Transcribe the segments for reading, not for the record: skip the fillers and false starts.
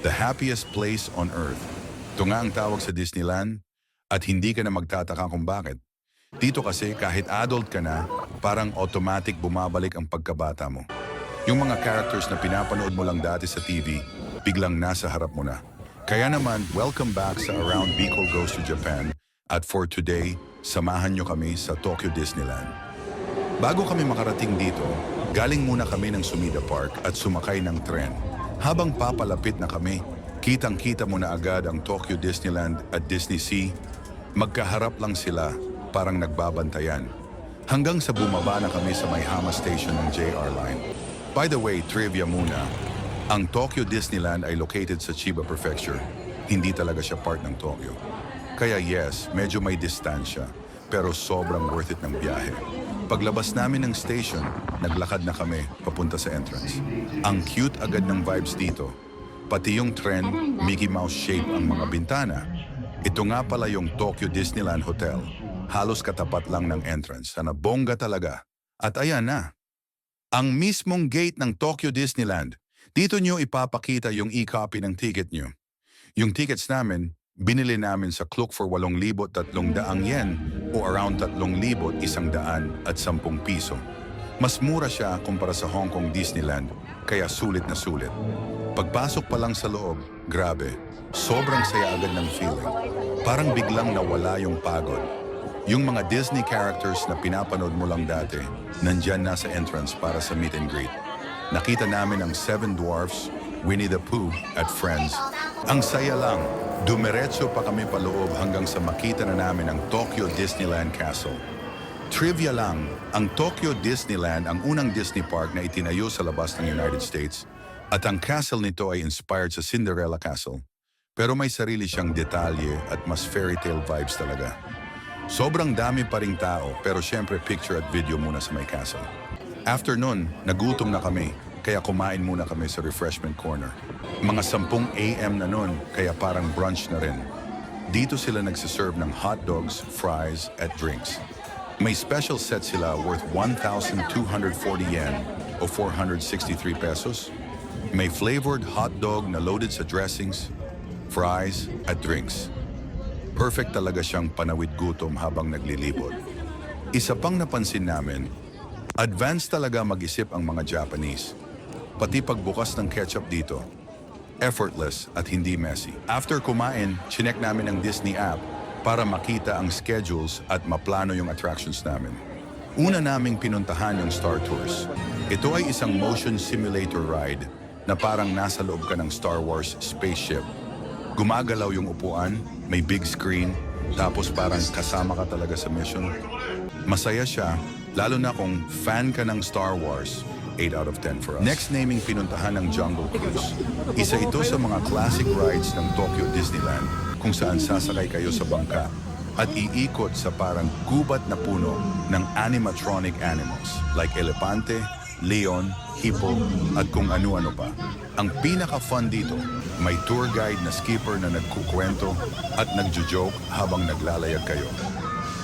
the happiest place on earth. Ito nga ang tawag sa Disneyland at hindi ka na magtataka kung bakit. Dito kasi kahit adult ka na, parang automatic bumabalik ang pagkabata mo. Yung mga characters na pinapanood mo lang dati sa TV, biglang nasa harap mo na. Kaya naman, welcome back sa Around Bicol Goes to Japan at for today, samahan nyo kami sa Tokyo Disneyland. Bago kami makarating dito, galing muna kami ng Sumida Park at sumakay ng tren. Habang papalapit na kami, kitang-kita mo na agad ang Tokyo Disneyland at Disney Sea. Magkaharap lang sila, parang nagbabantayan. Hanggang sa bumaba na kami sa Maihama Station ng JR Line. By the way, trivia muna. Ang Tokyo Disneyland ay located sa Chiba Prefecture. Hindi talaga siya part ng Tokyo. Kaya yes, medyo may distansya, pero sobrang worth it ng biyahe. Paglabas namin ng station, naglakad na kami papunta sa entrance. Ang cute agad ng vibes dito. Pati yung tren, Mickey Mouse shape ang mga bintana. Ito nga pala yung Tokyo Disneyland Hotel. Halos katapat lang ng entrance. Sana bongga talaga. At ayan na. Ang mismong gate ng Tokyo Disneyland. Dito nyo ipapakita yung e-copy ng ticket nyo. Yung tickets namin, binili namin sa Klook for 8,300 yen o around 3,110 piso. Mas mura siya kumpara sa Hong Kong Disneyland, kaya sulit na sulit. Pagpasok pa lang sa loob, grabe, sobrang saya agad ng feeling. Parang biglang nawala yung pagod. Yung mga Disney characters na pinapanood mo lang dati, nandyan na sa entrance para sa meet and greet. Nakita namin ang Seven Dwarfs, Winnie the Pooh at Friends. Ang saya lang, dumiretso pa kami paloob hanggang sa makita na namin ang Tokyo Disneyland Castle. Trivia lang, ang Tokyo Disneyland ang unang Disney park na itinayo sa labas ng United States at ang castle nito ay inspired sa Cinderella Castle. Pero may sarili siyang detalye at mas fairy tale vibes talaga. Sobrang dami pa ring tao pero syempre picture at video muna sa may castle. After nun, nagutom na kami, kaya kumain muna kami sa refreshment corner. Mga 10 AM na nun, kaya parang brunch na rin. Dito sila nagsiserve ng hot dogs, fries, at drinks. May special set sila worth 1,240 yen o 463 pesos. May flavored hot dog na loaded sa dressings, fries, at drinks. Perfect talaga siyang panawid gutom habang naglilibot. Isa pang napansin namin, advanced talaga mag-isip ang mga Japanese. Pati pagbukas ng ketchup dito, effortless at hindi messy. After kumain, chinek namin ang Disney app para makita ang schedules at maplano yung attractions namin. Una naming pinuntahan yung Star Tours. Ito ay isang motion simulator ride na parang nasa loob ka ng Star Wars spaceship. Gumagalaw yung upuan, may big screen, tapos parang kasama ka talaga sa mission. Masaya siya, lalo na kung fan ka ng Star Wars, 8 out of 10 for us. Next naming pinuntahan ng Jungle Cruise. Isa ito sa mga classic rides ng Tokyo Disneyland kung saan sasakay kayo sa bangka at iikot sa parang gubat na puno ng animatronic animals like elepante, leon, hippo at kung ano-ano pa. Ang pinaka-fun dito, may tour guide na skipper na nagkukwento at nagjo-joke habang naglalayag kayo.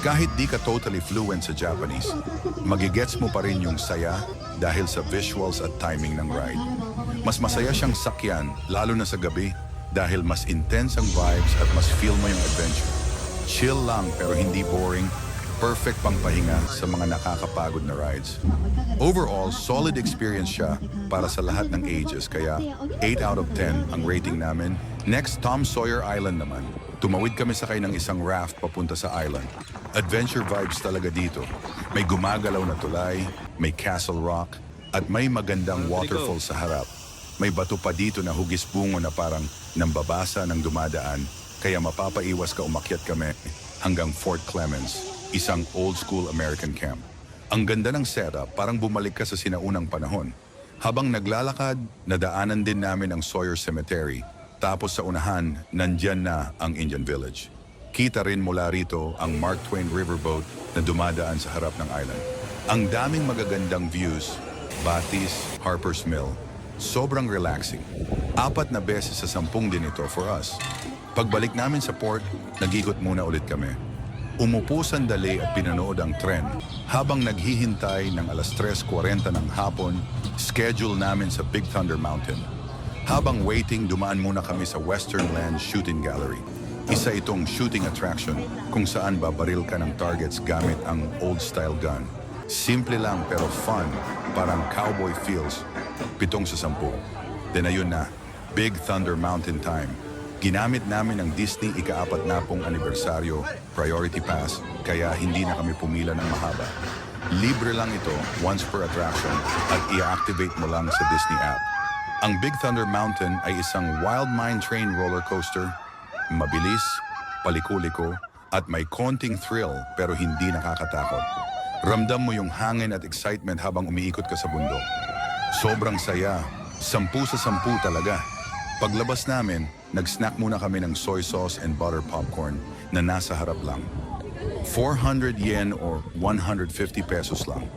Kahit di ka totally fluent sa Japanese, magigets mo pa rin yung saya dahil sa visuals at timing ng ride. Mas masaya siyang sakyan, lalo na sa gabi, dahil mas intense ang vibes at mas feel mo yung adventure. Chill lang pero hindi boring, perfect pang pahinga sa mga nakakapagod na rides. Overall, solid experience siya para sa lahat ng ages, kaya 8 out of 10 ang rating namin. Next, Tom Sawyer Island naman. Tumawid kami sakay ng isang raft papunta sa island. Adventure vibes talaga dito. May gumagalaw na tulay, may castle rock, at may magandang waterfall sa harap. May bato pa dito na hugis bungo na parang nambabasa ng dumadaan, kaya mapapaiwas ka umakyat kami hanggang Fort Clemens, isang old-school American camp. Ang ganda ng setup, parang bumalik ka sa sinaunang panahon. Habang naglalakad, nadaanan din namin ang Sawyer Cemetery. Tapos sa unahan, nandyan na ang Indian Village. Kita rin mula rito ang Mark Twain Riverboat na dumadaan sa harap ng island. Ang daming magagandang views, Batis, Harper's Mill. Sobrang relaxing. 4 na beses sa 10 din ito for us. Pagbalik namin sa port, nag-ikot muna ulit kami. Umupo sandali at pinanood ang tren habang naghihintay ng 3:40 ng hapon, schedule namin sa Big Thunder Mountain. Habang waiting, dumaan muna kami sa Western Land Shooting Gallery. Isa itong shooting attraction kung saan babaril ka ng targets gamit ang old-style gun. Simple lang pero fun, parang cowboy feels. 7 sa 10. Then ayun na, Big Thunder Mountain time. Ginamit namin ang Disney ika-40 anibersaryo priority pass kaya hindi na kami pumila ng mahaba. Libre lang ito once per attraction at i-activate mo lang sa Disney app. Ang Big Thunder Mountain ay isang wild mine train roller coaster. Mabilis, paliko-liko, at may konting thrill pero hindi nakakatakot. Ramdam mo yung hangin at excitement habang umiikot ka sa bundok. Sobrang saya, 10 sa 10 talaga. Paglabas namin, nag-snack muna kami ng soy sauce and butter popcorn na nasa harap lang. 400 yen or 150 pesos lang.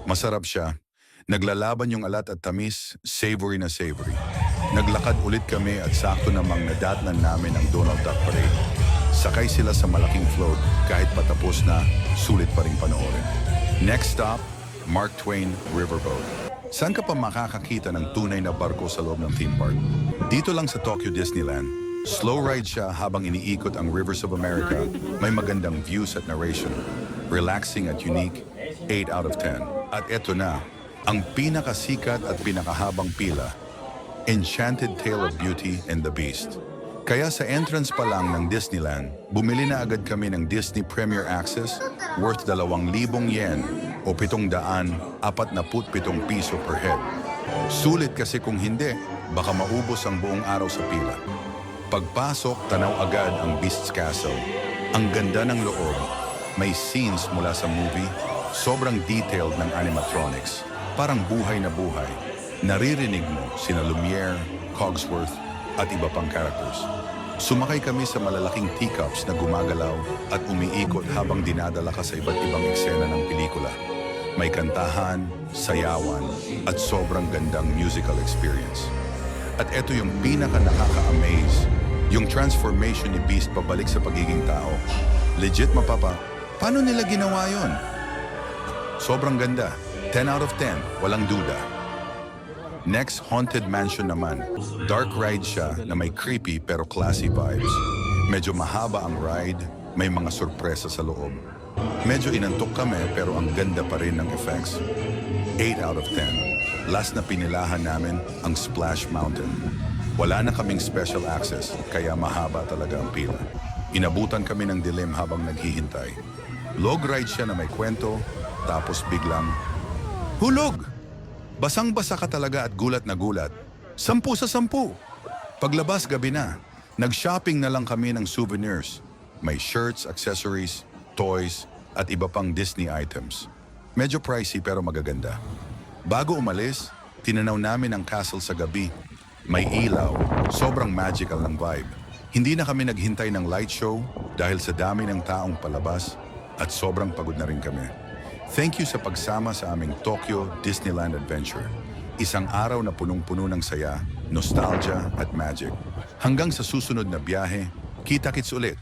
Masarap siya. Naglalaban yung alat at tamis, savory na savory. Naglakad ulit kami at sakto namang nadatnan namin ang Donald Duck Parade. Sakay sila sa malaking float kahit patapos na, sulit pa rin panoorin. Next stop, Mark Twain Riverboat. Saan ka pa makakakita ng tunay na barko sa loob ng theme park? Dito lang sa Tokyo Disneyland. Slow ride siya habang iniikot ang Rivers of America. May magandang views at narration. Relaxing at unique, 8 out of 10. At eto na, ang pinakasikat at pinakahabang pila, Enchanted Tale of Beauty and the Beast. Kaya sa entrance pa lang ng Disneyland, bumili na agad kami ng Disney Premier Access worth 2,000 yen o 747 piso per head. Sulit kasi kung hindi, baka maubos ang buong araw sa pila. Pagpasok, tanaw agad ang Beast's Castle. Ang ganda ng loob, may scenes mula sa movie, sobrang detailed ng animatronics, parang buhay na buhay. Naririnig mo sina Lumiere, Cogsworth, at iba pang characters. Sumakay kami sa malalaking teacups na gumagalaw at umiikot habang dinadala ka sa iba't ibang eksena ng pelikula. May kantahan, sayawan, at sobrang gandang musical experience. At eto yung pinaka nakaka-amaze, yung transformation ni Beast pabalik sa pagiging tao. Legit mapapa, paano nila ginawa yon? Sobrang ganda, 10 out of 10, walang duda. Next, Haunted Mansion naman. Dark ride siya na may creepy pero classy vibes. Medyo mahaba ang ride, may mga sorpresa sa loob. Medyo inantok kami pero ang ganda pa rin ng effects. 8 out of 10. Last na pinilahan namin ang Splash Mountain. Wala na kaming special access kaya mahaba talaga ang pila. Inabutan kami ng dilim habang naghihintay. Log ride siya na may kwento, tapos biglang, hulog! Basang-basa ka talaga at gulat na gulat. 10 sa 10. Paglabas gabi na, nag-shopping na lang kami ng souvenirs. May shirts, accessories, toys, at iba pang Disney items. Medyo pricey pero magaganda. Bago umalis, tinanaw namin ang castle sa gabi. May ilaw, sobrang magical ng vibe. Hindi na kami naghintay ng light show dahil sa dami ng taong palabas at sobrang pagod na rin kami. Thank you sa pagsama sa aming Tokyo Disneyland Adventure. Isang araw na punong-puno ng saya, nostalgia at magic. Hanggang sa susunod na biyahe, kita-kits ulit!